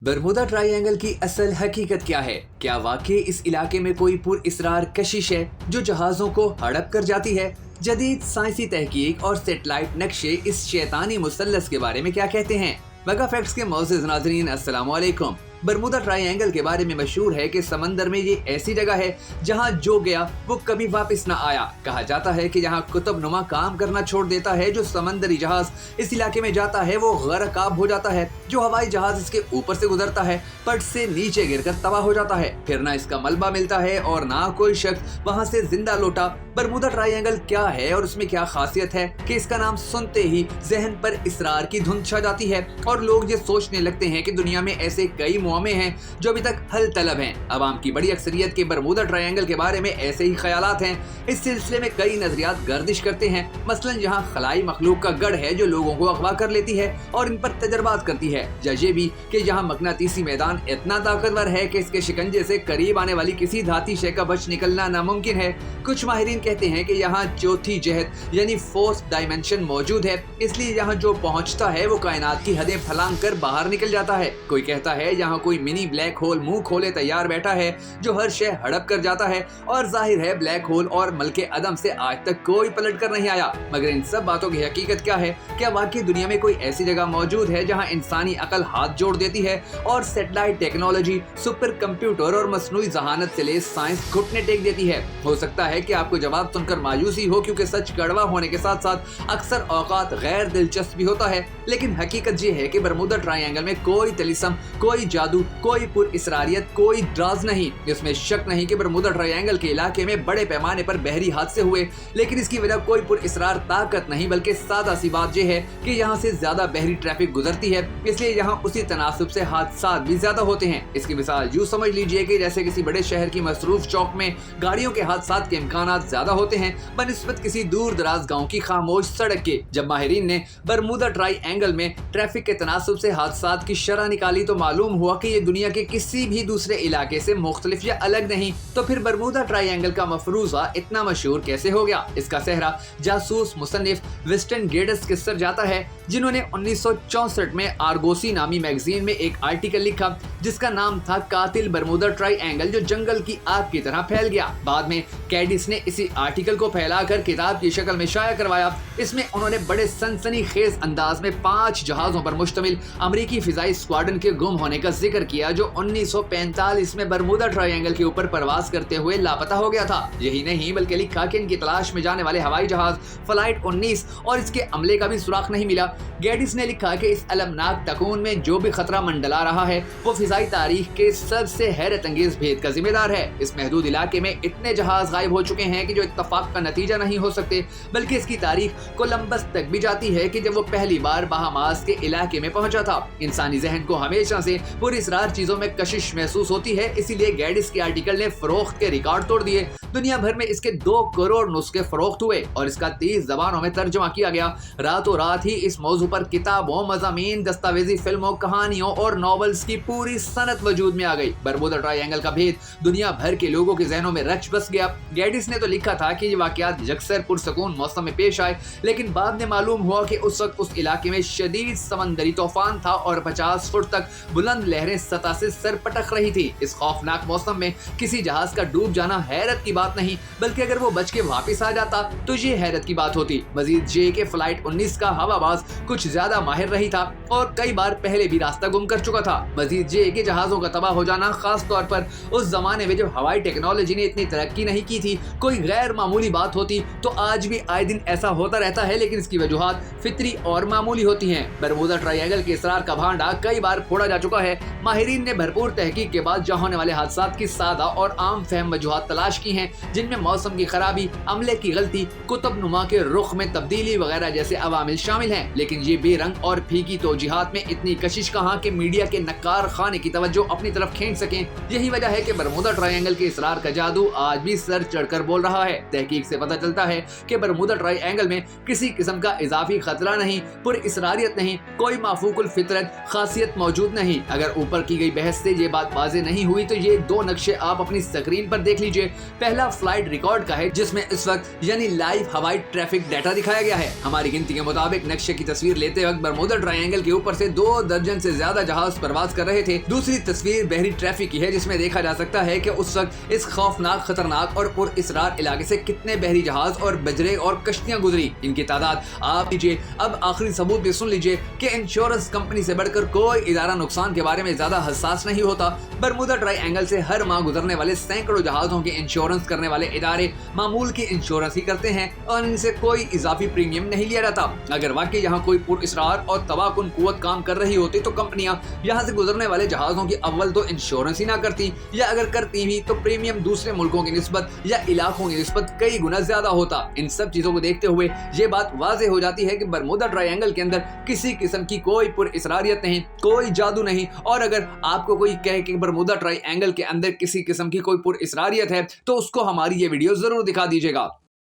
Bermuda triangle की असल हकीकत क्या है? क्या वाकई इस इलाके में कोई पुरअसरार कशिश है जो जहाज़ों को हड़प कर जाती है? जदीद साइंसी तहकीक और सेटेलाइट नक्शे इस शैतानी मुसल्लस के बारे में क्या कहते हैं? वगा फैक्ट्स के मोअज़्ज़िज़ नाज़रीन, अस्सलामु अलैकुम। बरमूदा ट्रायंगल के बारे में मशहूर है कि समंदर में ये ऐसी जगह है जहाँ जो गया वो कभी वापस न आया। कहा जाता है कि यहाँ कुतुब नुमा काम करना छोड़ देता है। जो समंदरी जहाज इस इलाके में जाता है वो गरकाब हो जाता है। जो हवाई जहाज इसके ऊपर से गुजरता है पट से नीचे गिरकर तबाह हो जाता है। फिर ना इसका मलबा मिलता है और ना कोई शख्स वहाँ से जिंदा लौटा। बरमूदा ट्रायंगल क्या है और उसमें क्या खासियत है कि इसका नाम सुनते ही जहन पर इसरार की धुंध छा जाती है और लोग ये सोचने लगते हैं कि दुनिया में ऐसे कई मुआमे हैं जो अभी तक हल तलब हैं। अवाम की बड़ी अक्सरियत के बरमूदा ट्रायंगल के बारे में ऐसे ही ख्यालात हैं। इस सिलसिले में कई नजरियात गर्दिश करते हैं। मसलन यहाँ खलाई मखलूक का गढ़ है जो लोगों को अगवा कर लेती है और इन पर तजर्बात करती है। या ये भी कि यहाँ मकनातीसी मैदान इतना ताकतवर है कि इसके शिकंजे से करीब आने वाली किसी धाती शय का बच निकलना नामुमकिन है। कुछ माहिरीन कहते हैं कि यहाँ चौथी जहत यानी फोर्थ डायमेंशन मौजूद है, इसलिए यहाँ जो पहुँचता है वो कायनात की हदें फलांग कर बाहर निकल जाता है। कोई कहता है यहाँ कोई मिनी ब्लैक होल मुंह खोले तैयार बैठा है जो हर शय हड़प कर जाता है, और जाहिर है ब्लैक होल और मलके अदम से आज तक कोई पलट कर नहीं आया। मगर इन सब बातों की हकीकत क्या है? क्या वाकई दुनिया में कोई ऐसी जगह मौजूद है जहाँ इंसानी अकल हाथ जोड़ देती है और सेटेलाइट टेक्नोलॉजी, सुपर कंप्यूटर और मसनूई जहानत से ले साइंस घुटने टेक देती है? हो सकता है कि आपको जवाब सुनकर मायूसी हो, क्योंकि सच कड़वा होने के साथ साथ अक्सर औकात गैर दिलचस्प भी होता है। लेकिन हकीकत ये है कि बरमूदा ट्रायंगल में कोई तिलिस्म, कोई जादू, कोई पुरअसरारियत, कोई ड्राज नहीं। इसमें शक नहीं कि बरमूदा ट्रायंगल के इलाके में बड़े पैमाने पर बहरी हादसे हुए, लेकिन इसकी वजह कोई पुरअसरार ताकत नहीं बल्कि सादा सी बात यह है कि यहाँ से ज्यादा बहरी ट्रैफिक गुजरती है, इसलिए यहाँ उसी तनासुब से हादसात भी ज्यादा होते हैं। इसकी मिसाल यूँ समझ लीजिए कि जैसे किसी बड़े शहर की मसरूफ चौक में गाड़ियों के हादसात के इम्कानात ज्यादा होते हैं बनिस्बत किसी दूर दराज गाँव की खामोश सड़क के। जब माहिरीन ने बरमूदा ट्रायंगल में ट्रैफिक के तनासुब से हादसात की शरह निकाली तो मालूम हुआ कि ये दुनिया के किसी भी दूसरे इलाके से मुख्तलिफ या अलग नहीं। तो फिर बरमूदा ट्रायंगल का मफरूजा इतना मशहूर कैसे हो गया? इसका सेहरा जासूस मुसन्निफ विस्टन गेट्स के सर जाता है, जिन्होंने 1964 में आर्गोसी नामी मैगजीन में एक आर्टिकल लिखा जिसका नाम था कातिल बरमूदा ट्रायंगल जो जंगल की आग की तरह फैल गया। बाद में कैडिस ने इसी आर्टिकल को फैलाकर किताब की शक्ल में शाया करवाया। इसमें उन्होंने बड़े सनसनीखेज अंदाज में 5 जहाजों पर मुश्तमिल अमेरिकी फिजाई स्क्वाड्रन के गुम होने का जिक्र किया जो 1945 में बरमूदा ट्रायंगल के ऊपर परवाज करते हुए लापता हो गया था। यही नहीं बल्कि लिखा कि इनकी तलाश में जाने वाले हवाई जहाज फ्लाइट 19 और इसके अमले का भी सुराग नहीं मिला। गेटिस ने लिखा कि इस अलमनाक तकून में जो भी खतरा मंडला रहा है वो फिजाई तारीख के सबसे हैरत अंगेज भेद का जिम्मेदार है। इस महदूद इलाके में इतने जहाज गायब हो चुके हैं कि जो इत्तफाक का नतीजा नहीं हो सकते, बल्कि इसकी तारीख कोलंबस तक भी जाती है कि जब वो पहली बार बहामास के इलाके में पहुंचा था। इंसानी जहन को हमेशा से पुरअसरार चीजों में कशिश महसूस होती है, इसीलिए गेटिस के आर्टिकल ने फरोख्त के रिकॉर्ड तोड़ दिए। दुनिया भर में इसके 2 करोड़ नुस्खे फरोख्त हुए और इसका 30 जबानों में तर्जुमा किया गया। रातों रात ही इस मौजू पर किताबों, मज़ामीन, दस्तावेजी फिल्मों, कहानियों और नॉवेल्स की पूरी सनत वजूद में आ गई। बरमूदा ट्रायंगल का भेद दुनिया भर के लोगों के जहनों में रच बस गया। गेटिस ने तो लिखा था कि ये वाकयात यकसर पुरसकून मौसम में पेश आए, लेकिन बाद में मालूम हुआ कि उस वक्त उस इलाके में शदीद समंदरी तूफान था और 50 फुट तक बुलंद लहरें सतह से सर पटक रही थी। इस खौफनाक मौसम में किसी जहाज का डूब जाना हैरत की बात नहीं, बल्कि अगर वो बच के वापस आ जाता तो ये हैरत की बात होती। मजीद ये कि फ्लाइट 19 का हवाबाज कुछ ज्यादा माहिर रही था और कई बार पहले भी रास्ता गुम कर चुका था। मजीद ये कि जहाजों का तबाह हो जाना, खास तौर पर उस जमाने में जब हवाई टेक्नोलॉजी ने इतनी तरक्की नहीं की थी, कोई गैर मामूली बात होती। तो आज भी आए दिन ऐसा होता रहता है, लेकिन इसकी वजूहात फितरी और मामूली होती हैं। बरमूदा ट्रायंगल के इसरार का भांडा कई बार फोड़ा जा चुका है। माहिरीन ने भरपूर तहकीक के बाद जहां होने वाले हादसात की सादा और आम फहम वजूहात तलाश की हैं, जिनमें मौसम की खराबी, अमले की गलती, कुतुब नुमा के रुख में तब्दीली वगैरह जैसे अवामिल शामिल हैं। लेकिन ये बेरंग और फीकी तौजीहात में इतनी कशिश कहाँ कि मीडिया के नक्कार खाने की तवज्जो अपनी तरफ खींच सकें। यही वजह है कि बरमूदा ट्रायंगल के इसरार का जादू आज भी सर चढ़कर बोल रहा है। तहकीक से पता चलता है कि बरमूदा ट्रायंगल में किसी किस्म का इजाफी खतरा नहीं, पुरअसरारियत नहीं, कोई माफूकुल फितरत खासियत मौजूद नहीं। अगर ऊपर की गई बहस से ये बात वाज़ेह नहीं हुई तो ये 2 नक्शे आप अपनी स्क्रीन पर देख लीजिए। पहला पहला फ्लाइट रिकॉर्ड का है जिसमें इस वक्त यानी लाइव हवाई ट्रैफिक डाटा दिखाया गया है। हमारी गिनती के मुताबिक नक्शे की तस्वीर लेते वक्त बरमूडा ट्रायंगल के ऊपर से 2 दर्जन से ज्यादा जहाज परवाज कर रहे थे। दूसरी तस्वीर बहरी ट्रैफिक की है जिसमें देखा जा सकता है कि उस वक्त इस खौफनाक, खतरनाक और पुरअसरार इलाके से कितने बहरी जहाज और बजरे और कश्तियां गुजरी, इनकी तादाद आप लीजिए। अब आखिरी सबूत भी सुन लीजिए कि इंश्योरेंस कंपनी से बढ़कर कोई इदारा नुकसान के बारे में ज्यादा हसास नहीं होता। बरमूडा ट्रायंगल से हर माह गुजरने वाले सैकड़ों जहाजों के इंश्योरेंस करने वाले इदारे मामूल की इंश्योरेंस ही करते हैं और इनसे कोई इजाफी प्रीमियम नहीं लिया जाता। अगर वाकई यहाँ कोई पुरअसरार और तबाहकुन कुव्वत काम कर रही होती तो कंपनियां यहाँ से गुजरने वाले जहाजों की अव्वल तो इंश्योरेंस ही ना करती, या अगर करती भी तो प्रीमियम दूसरे मुल्कों की निस्बत या इलाकों की निस्बत कई गुना ज्यादा होता। इन सब चीजों को देखते हुए ये बात वाज़ेह हो जाती है कि बरमूडा ट्रायंगल के अंदर किसी किस्म की कोई पुरअसरारियत नहीं, कोई जादू नहीं। और अगर आपको कोई कहे कि बरमूडा ट्रायंगल के अंदर किसी किस्म की कोई पुरअसरारियत है तो उसको हमारी ये वीडियो जरूर दिखा दीजिएगा।